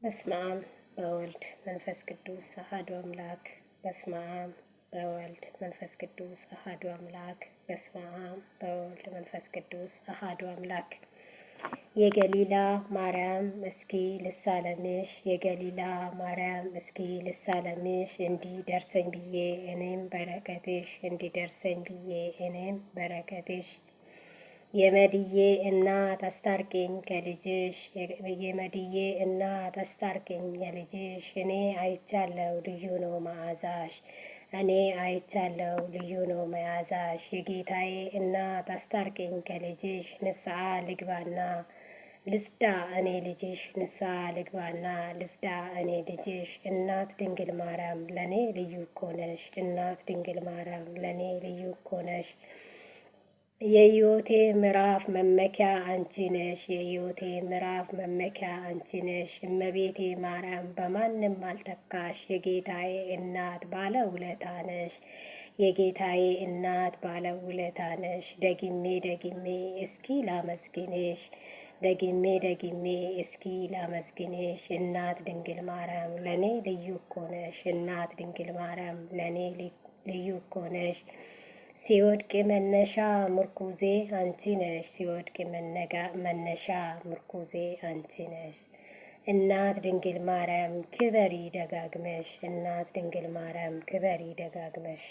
በስመ አብ በወልድ መንፈስ ቅዱስ አሐዱ አምላክ። በስመ አብ በወልድ መንፈስ ቅዱስ አሐዱ አምላክ። በስመ አብ በወልድ መንፈስ ቅዱስ አሐዱ አምላክ። የገሊላ ማርያም እስኪ ልሳለምሽ፣ የገሊላ ማርያም እስኪ ልሳለምሽ፣ እንዲደርሰኝ ብዬ እኔም በረከትሽ፣ እንዲደርሰኝ ብዬ እኔም በረከትሽ። የመድዬ እናት አስታርቂኝ ከልጅሽ፣ የመድዬ እናት አስታርቂኝ የልጅሽ። እኔ አይቻለው ልዩ ነው መዓዛሽ፣ እኔ አይቻለው ልዩ ነው መዓዛሽ። የጌታዬ እናት አስታርቂኝ ከልጅሽ፣ ንስሐ ልግባና ልጽዳ እኔ ልጅሽ፣ ንስሐ ልግባና ልጽዳ እኔ ልጅሽ። እናት ድንግል ማርያም ለእኔ ልዩ እኮ ነሽ፣ እናት ድንግል ማርያም ለእኔ ልዩ እኮ ነሽ። የሕይወቴ ምዕራፍ መመኪያ አንቺ ነሽ፣ የሕይወቴ ምዕራፍ መመኪያ አንቺ ነሽ። እመቤቴ ማርያም በማንም አልተካሽ፣ የጌታዬ እናት ባለ ውለታ ነሽ፣ የጌታዬ እናት ባለ ውለታ ነሽ። ደግሜ ደግሜ እስኪ ላመስግንሽ፣ ደግሜ ደግሜ እስኪ ላመስግንሽ። እናት ድንግል ማርያም ለእኔ ልዩ እኮ ነሽ፣ እናት ድንግል ማርያም ለእኔ ልዩ እኮ ነሽ። ሲወድቅ መነሻ ምርኩዜ አንቺ ነሽ፣ ሲወድቅ መነሻ ምርኩዜ አንቺ ነሽ። እናት ድንግል ማርያም ክበሪ ደጋግመሽ፣ እናት ድንግል ማርያም ክበሪ ደጋግመሽ።